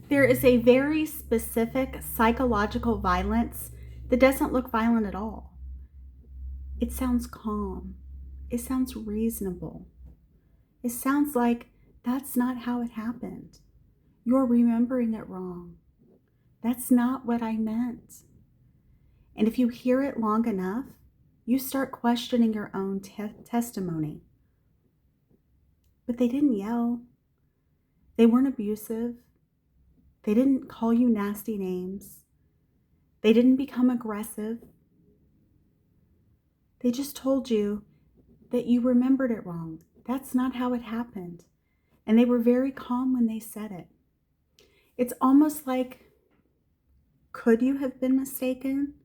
There is a very specific psychological violence that doesn't look violent at all. It sounds calm. It sounds reasonable. It sounds like that's not how it happened. You're remembering it wrong. That's not what I meant. And if you hear it long enough, you start questioning your own testimony. But they didn't yell. They weren't abusive. They didn't call you nasty names. They didn't become aggressive. They just told you that you remembered it wrong. That's not how it happened. And they were very calm when they said it. It's almost like, could you have been mistaken?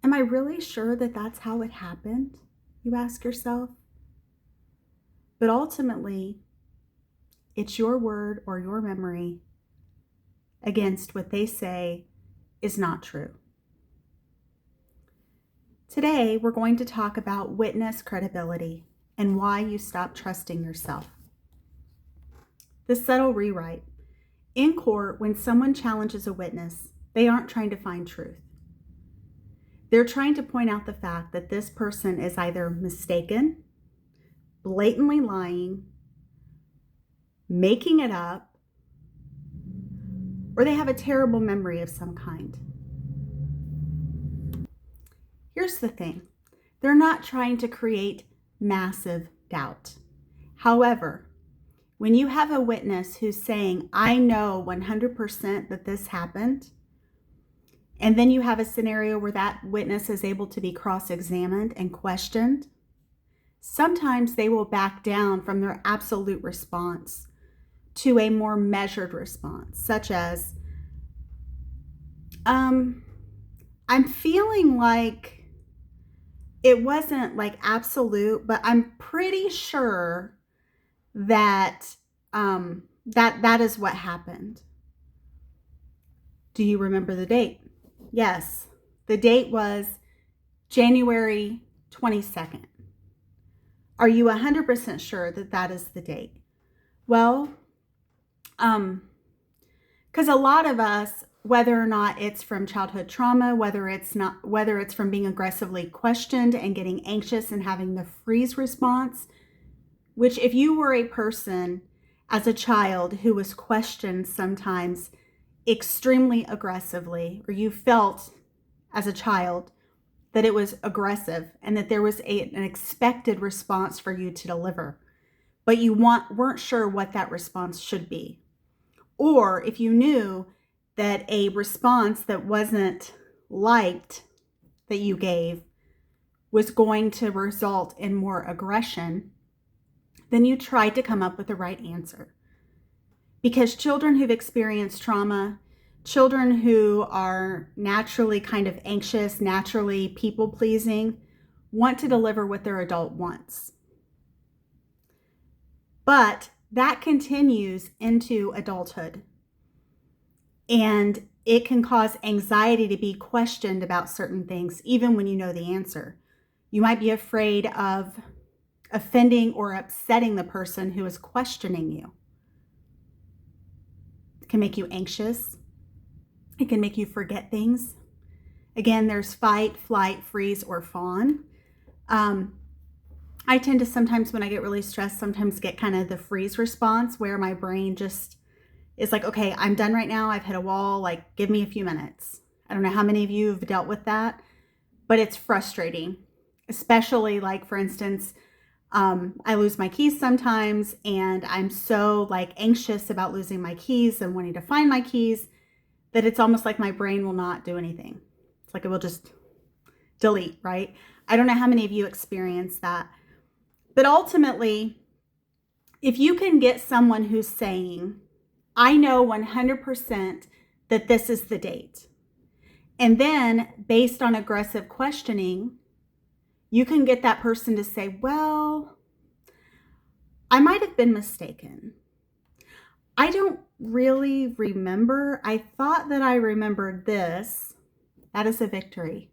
Am I really sure that that's how it happened? You ask yourself. But ultimately, it's your word or your memory against what they say is not true. Today, we're going to talk about witness credibility and why you stop trusting yourself. The subtle rewrite. In court, when someone challenges a witness, they aren't trying to find truth. They're trying to point out the fact that this person is either mistaken, blatantly lying, making it up, or they have a terrible memory of some kind. Here's the thing. They're not trying to create massive doubt. However, when you have a witness who's saying, I know 100% that this happened, and then you have a scenario where that witness is able to be cross-examined and questioned, sometimes they will back down from their absolute response to a more measured response, such as, I'm feeling like it wasn't like absolute, but I'm pretty sure that that is what happened. Do you remember the date? Yes, the date was January 22nd. Are you 100% sure that that is the date? Well, because a lot of us, whether or not it's from childhood trauma, whether it's from being aggressively questioned and getting anxious and having the freeze response, which if you were a person as a child who was questioned sometimes extremely aggressively, or you felt as a child that it was aggressive and that there was an expected response for you to deliver, but you weren't sure what that response should be. Or if you knew that a response that wasn't liked that you gave was going to result in more aggression, then you tried to come up with the right answer. Because children who've experienced trauma, children who are naturally kind of anxious, naturally people-pleasing, want to deliver what their adult wants. But that continues into adulthood. And it can cause anxiety to be questioned about certain things, even when you know the answer. You might be afraid of offending or upsetting the person who is questioning you. It can make you anxious. It can make you forget things. Again, there's fight, flight, freeze, or fawn. I tend to sometimes, when I get really stressed, sometimes get kind of the freeze response where my brain just is like, okay, I'm done right now. I've hit a wall. Like, give me a few minutes. I don't know how many of you have dealt with that, but it's frustrating, especially like, for instance, I lose my keys sometimes, and I'm so like anxious about losing my keys and wanting to find my keys that it's almost like my brain will not do anything. It's like it will just delete, right? I don't know how many of you experience that. But ultimately, if you can get someone who's saying, I know 100% that this is the date, and then based on aggressive questioning, you can get that person to say, well, I might have been mistaken. I don't really remember. I thought that I remembered this. That is a victory.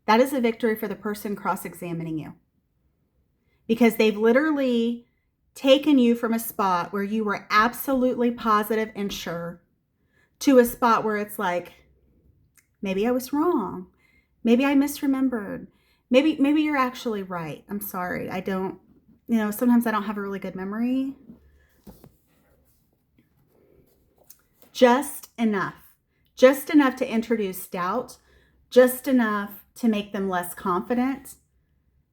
That is a victory for the person cross-examining you, because they've literally taken you from a spot where you were absolutely positive and sure to a spot where it's like, maybe I was wrong. Maybe I misremembered. Maybe you're actually right. I'm sorry. I don't, sometimes I don't have a really good memory. Just enough to introduce doubt, just enough to make them less confident,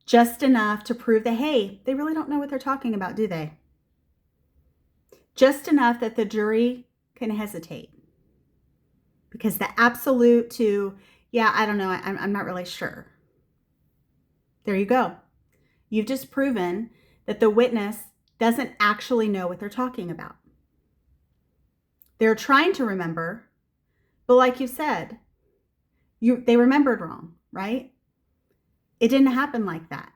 just enough to prove that, hey, they really don't know what they're talking about, do they? Just enough that the jury can hesitate. Because the absolute to, yeah, I don't know, I'm not really sure. There you go. You've just proven that the witness doesn't actually know what they're talking about. They're trying to remember, but like you said, they remembered wrong, right? It didn't happen like that.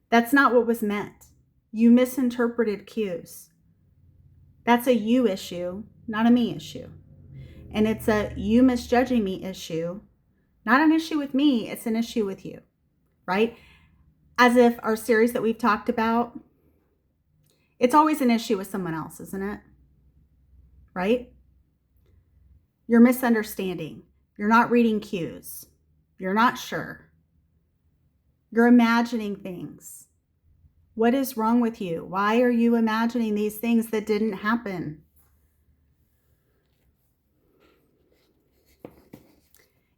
That's not what was meant. You misinterpreted cues. That's a you issue, not a me issue. And it's a you misjudging me issue, not an issue with me, it's an issue with you, right? As if our series that we've talked about, it's always an issue with someone else, isn't it? Right? You're misunderstanding. You're not reading cues. You're not sure. You're imagining things. What is wrong with you? Why are you imagining these things that didn't happen?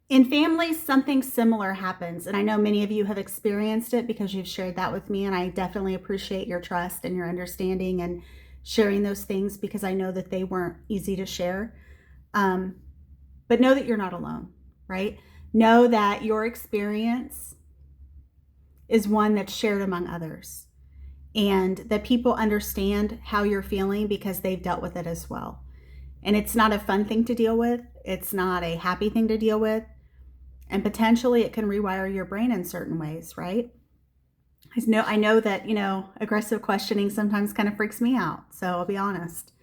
In families, something similar happens. And I know many of you have experienced it because you've shared that with me. And I definitely appreciate your trust and your understanding and sharing those things because I know that they weren't easy to share. But know that you're not alone, right? Know that your experience is one that's shared among others and that people understand how you're feeling because they've dealt with it as well. And it's not a fun thing to deal with. It's not a happy thing to deal with. And potentially it can rewire your brain in certain ways, right? I know that, aggressive questioning sometimes kind of freaks me out. So I'll be honest.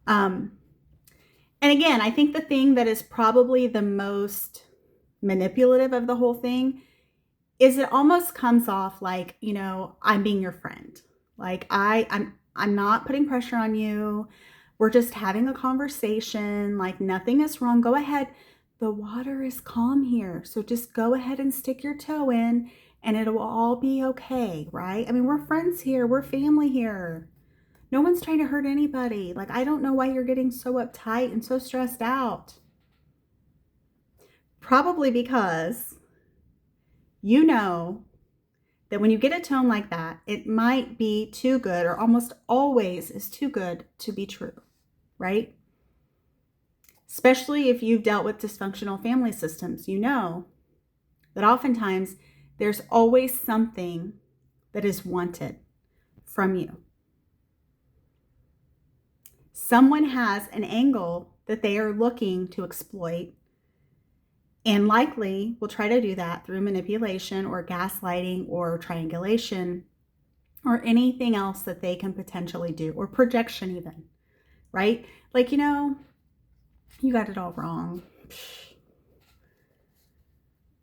And again, I think the thing that is probably the most manipulative of the whole thing is it almost comes off like, I'm being your friend. Like I'm not putting pressure on you. We're just having a conversation. Like nothing is wrong. Go ahead. The water is calm here. So just go ahead and stick your toe in and it will all be okay, right? I mean, we're friends here. We're family here. No one's trying to hurt anybody. Like, I don't know why you're getting so uptight and so stressed out. Probably because you know that when you get a tone like that, it might be too good or almost always is too good to be true, right? Especially if you've dealt with dysfunctional family systems, you know that oftentimes there's always something that is wanted from you. Someone has an angle that they are looking to exploit and likely will try to do that through manipulation or gaslighting or triangulation or anything else that they can potentially do, or projection even, right? Like, you got it all wrong.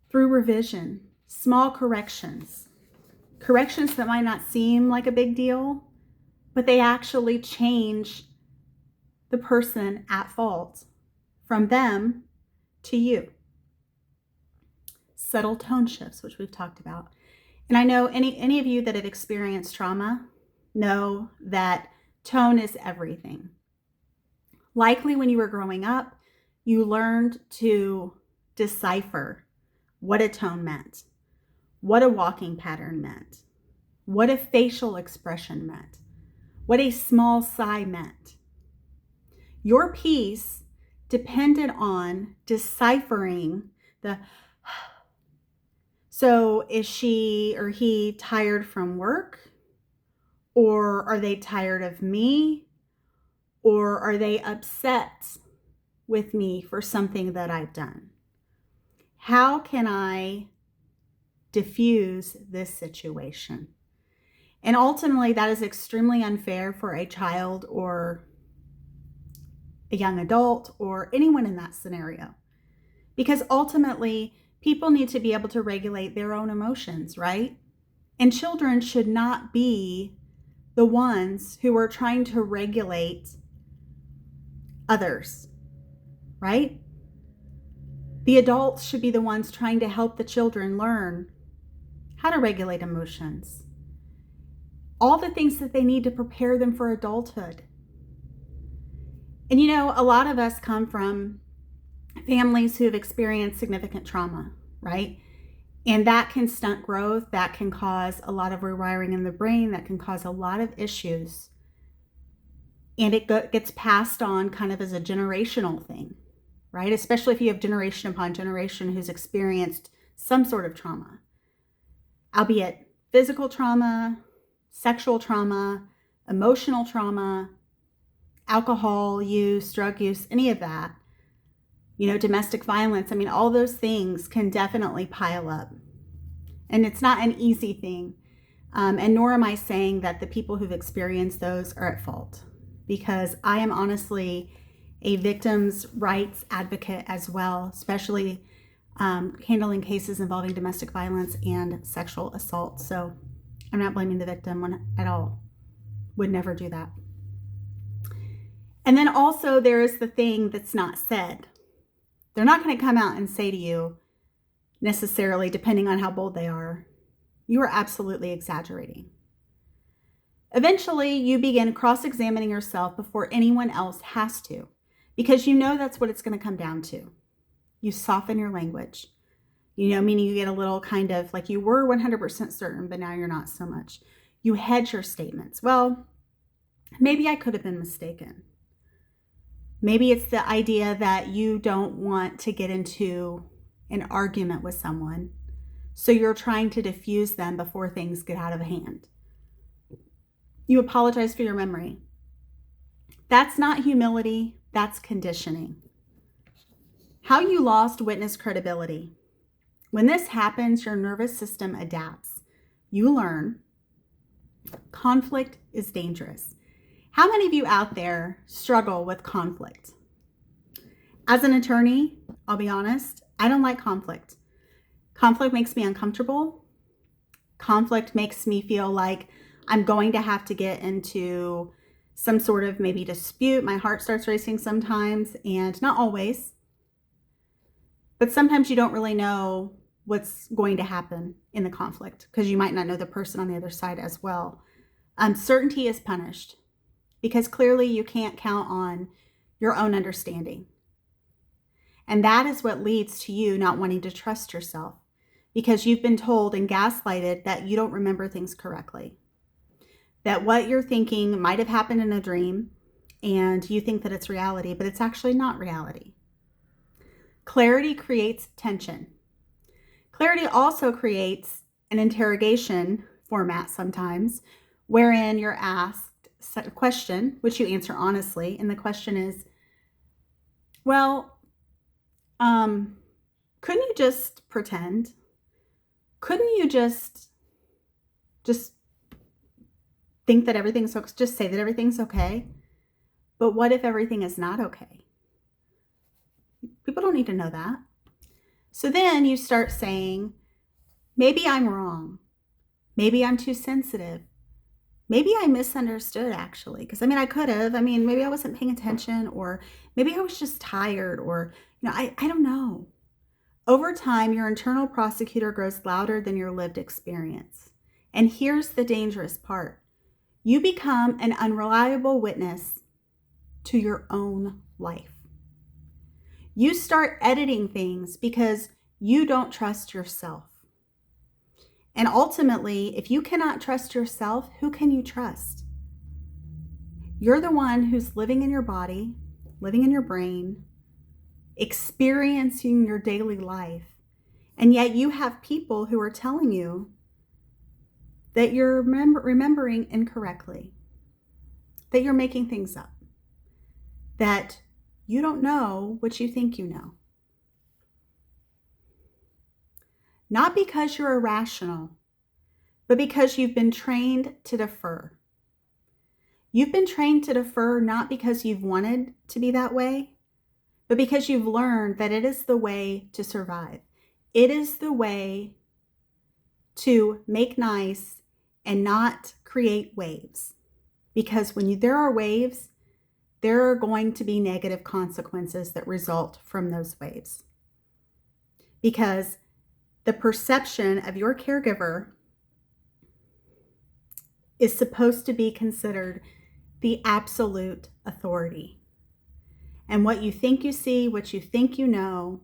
Through revision, small corrections that might not seem like a big deal, but they actually change the person at fault from them to you. Subtle tone shifts, which we've talked about. And I know any of you that have experienced trauma know that tone is everything. Likely when you were growing up, you learned to decipher what a tone meant, what a walking pattern meant, what a facial expression meant, what a small sigh meant. Your piece depended on deciphering the, so is she or he tired from work? Or are they tired of me? Or are they upset with me for something that I've done? How can I diffuse this situation? And ultimately, that is extremely unfair for a child or a young adult or anyone in that scenario. Because ultimately, people need to be able to regulate their own emotions, right? And children should not be the ones who are trying to regulate others, right? The adults should be the ones trying to help the children learn how to regulate emotions, all the things that they need to prepare them for adulthood. And you know, a lot of us come from families who have experienced significant trauma, right? And that can stunt growth, that can cause a lot of rewiring in the brain, that can cause a lot of issues. And it gets passed on kind of as a generational thing, right? Especially if you have generation upon generation who's experienced some sort of trauma, albeit physical trauma, sexual trauma, emotional trauma, alcohol use, drug use, any of that, you know, domestic violence. I mean, all those things can definitely pile up. And it's not an easy thing. And nor am I saying that the people who've experienced those are at fault, because I am honestly a victims' rights advocate as well, especially handling cases involving domestic violence and sexual assault. So I'm not blaming the victim at all. Would never do that. And then also there is the thing that's not said. They're not going to come out and say to you necessarily, depending on how bold they are, you are absolutely exaggerating. Eventually, you begin cross-examining yourself before anyone else has to, because you know that's what it's going to come down to. You soften your language, you know, meaning you get a little kind of like you were 100% certain, but now you're not so much. You hedge your statements. Well, maybe I could have been mistaken. Maybe it's the idea that you don't want to get into an argument with someone, so you're trying to diffuse them before things get out of hand. You apologize for your memory. That's not humility, that's conditioning. How you lost witness credibility. When this happens, your nervous system adapts. You learn conflict is dangerous. How many of you out there struggle with conflict? As an attorney, I'll be honest, I don't like conflict. Conflict makes me uncomfortable. Conflict makes me feel like I'm going to have to get into some sort of maybe dispute. My heart starts racing sometimes, and not always, but sometimes you don't really know what's going to happen in the conflict because you might not know the person on the other side as well. Uncertainty is punished because clearly you can't count on your own understanding. And that is what leads to you not wanting to trust yourself because you've been told and gaslighted that you don't remember things correctly. That what you're thinking might have happened in a dream and you think that it's reality, but it's actually not reality. Clarity creates tension. Clarity also creates an interrogation format sometimes wherein you're asked a question, which you answer honestly. And the question is, well, couldn't you just pretend? Couldn't you just think that everything's okay? Just say that everything's okay? But what if everything is not okay? People don't need to know that. So then you start saying, maybe I'm wrong. Maybe I'm too sensitive. Maybe I misunderstood actually. Because I could have. Maybe I wasn't paying attention, or maybe I was just tired, or, I don't know. Over time, your internal prosecutor grows louder than your lived experience. And here's the dangerous part. You become an unreliable witness to your own life. You start editing things because you don't trust yourself. And ultimately, if you cannot trust yourself, who can you trust? You're the one who's living in your body, living in your brain, experiencing your daily life. And yet you have people who are telling you that you're remembering incorrectly, that you're making things up, that you don't know what you think you know. Not because you're irrational, but because you've been trained to defer. You've been trained to defer not because you've wanted to be that way, but because you've learned that it is the way to survive. It is the way to make nice and not create waves. Because when there are waves, there are going to be negative consequences that result from those waves. Because the perception of your caregiver is supposed to be considered the absolute authority. And what you think you see, what you think you know,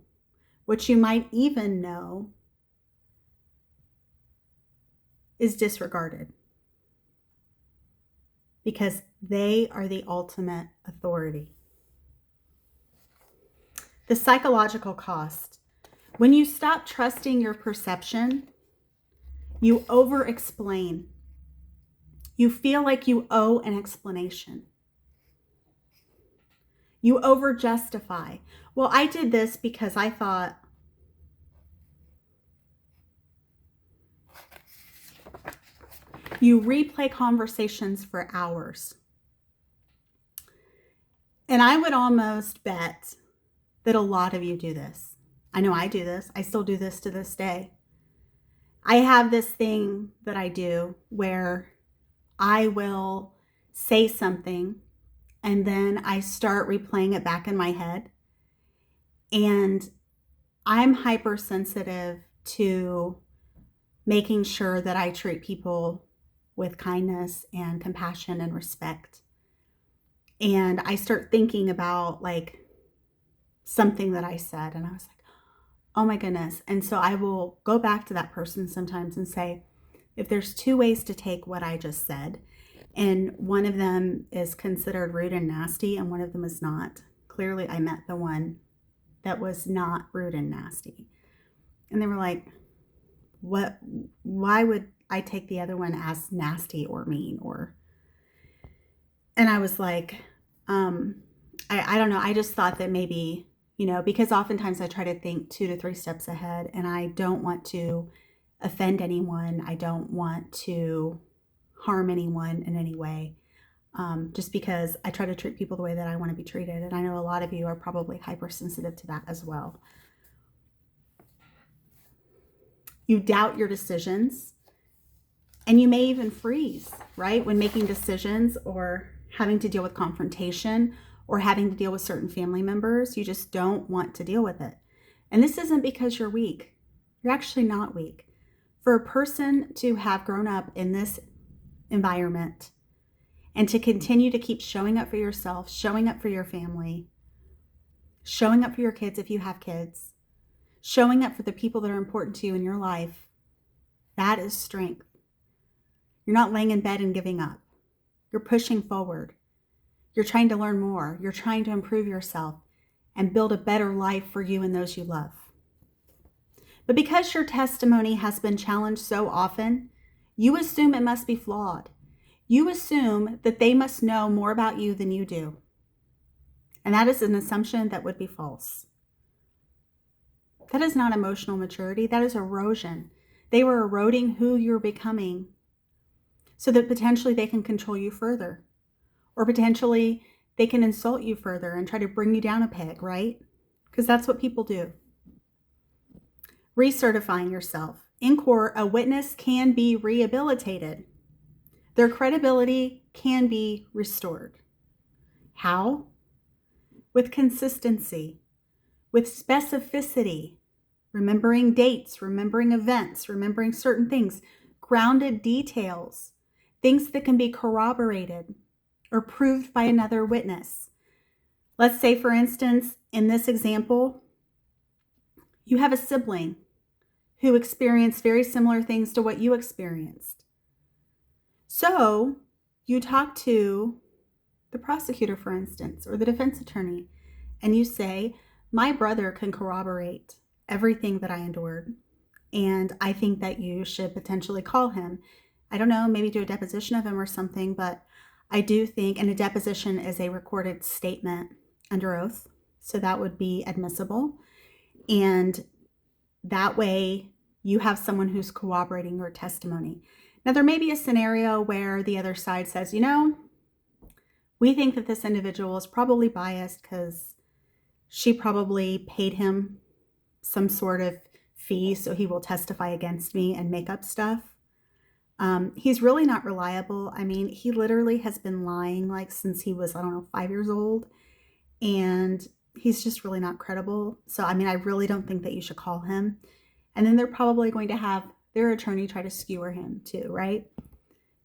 what you might even know, is disregarded. Because they are the ultimate authority. The psychological cost. When you stop trusting your perception, you over-explain. You feel like you owe an explanation. You over-justify. Well, I did this because I thought. You replay conversations for hours. And I would almost bet that a lot of you do this. I know I do this. I still do this to this day. I have this thing that I do where I will say something and then I start replaying it back in my head. And I'm hypersensitive to making sure that I treat people with kindness and compassion and respect. And I start thinking about like something that I said, and I was like, oh my goodness. And so I will go back to that person sometimes and say, if there's two ways to take what I just said, and one of them is considered rude and nasty and one of them is not, clearly I meant the one that was not rude and nasty. And they were like, why would I take the other one as nasty or mean? And I was like, I don't know. I just thought that maybe, because oftentimes I try to think 2 to 3 steps ahead, and I don't want to offend anyone. I don't want to harm anyone in any way, just because I try to treat people the way that I want to be treated. And I know a lot of you are probably hypersensitive to that as well. You doubt your decisions, and you may even freeze, right? When making decisions or having to deal with confrontation or having to deal with certain family members, you just don't want to deal with it. And this isn't because you're weak. You're actually not weak. For a person to have grown up in this environment and to continue to keep showing up for yourself, showing up for your family, showing up for your kids if you have kids, showing up for the people that are important to you in your life, that is strength. You're not laying in bed and giving up. You're pushing forward. You're trying to learn more. You're trying to improve yourself and build a better life for you and those you love. But because your testimony has been challenged so often, you assume it must be flawed. You assume that they must know more about you than you do. And that is an assumption that would be false. That is not emotional maturity. That is erosion. They were eroding who you're becoming so that potentially they can control you further. Or potentially they can insult you further and try to bring you down a peg, right? Because that's what people do. Recertifying yourself. In court, a witness can be rehabilitated. Their credibility can be restored. How? With consistency, with specificity, remembering dates, remembering events, remembering certain things, grounded details, things that can be corroborated or proved by another witness. Let's say, for instance, in this example, you have a sibling who experienced very similar things to what you experienced. So you talk to the prosecutor, for instance, or the defense attorney, and you say, my brother can corroborate everything that I endured, and I think that you should potentially call him. I don't know, maybe do a deposition of him or something, but I do think, and a deposition is a recorded statement under oath, so that would be admissible. And that way you have someone who's corroborating your testimony. Now, there may be a scenario where the other side says, we think that this individual is probably biased because she probably paid him some sort of fee, so he will testify against me and make up stuff. He's really not reliable. I mean, he literally has been lying like since he was, I don't know, 5 years old. And he's just really not credible. So, I mean, I really don't think that you should call him. And then they're probably going to have their attorney try to skewer him too, right?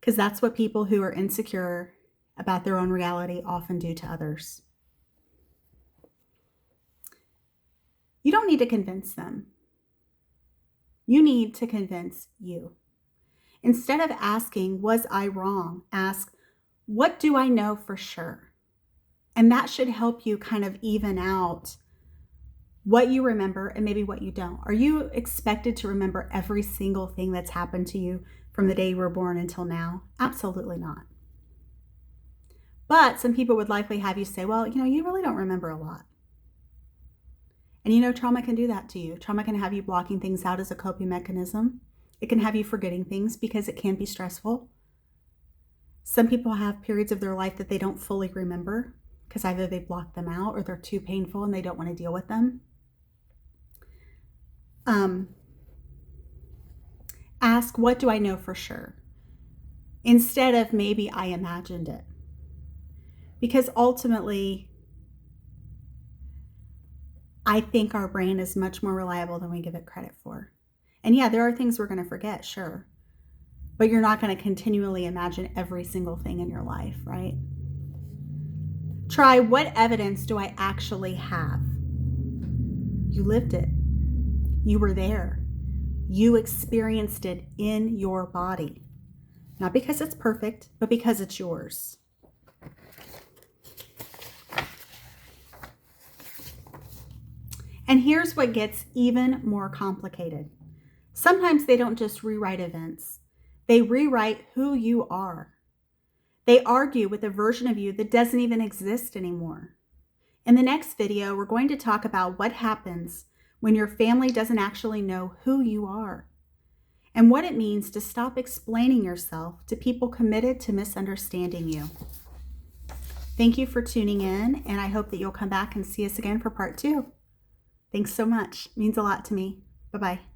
Because that's what people who are insecure about their own reality often do to others. You don't need to convince them. You need to convince you. Instead of asking, was I wrong? Ask, what do I know for sure? And that should help you kind of even out what you remember and maybe what you don't. Are you expected to remember every single thing that's happened to you from the day you were born until now? Absolutely not. But some people would likely have you say, well, you really don't remember a lot. And trauma can do that to you. Trauma can have you blocking things out as a coping mechanism. It can have you forgetting things because it can be stressful. Some people have periods of their life that they don't fully remember because either they blocked them out or they're too painful and they don't want to deal with them. Ask, what do I know for sure? Instead of maybe I imagined it. Because ultimately, I think our brain is much more reliable than we give it credit for. And yeah, there are things we're going to forget, sure. But you're not going to continually imagine every single thing in your life, right? Try, what evidence do I actually have? You lived it. You were there. You experienced it in your body. Not because it's perfect, but because it's yours. And here's what gets even more complicated. Sometimes they don't just rewrite events. They rewrite who you are. They argue with a version of you that doesn't even exist anymore. In the next video, we're going to talk about what happens when your family doesn't actually know who you are and what it means to stop explaining yourself to people committed to misunderstanding you. Thank you for tuning in, and I hope that you'll come back and see us again for part 2. Thanks so much. It means a lot to me. Bye-bye.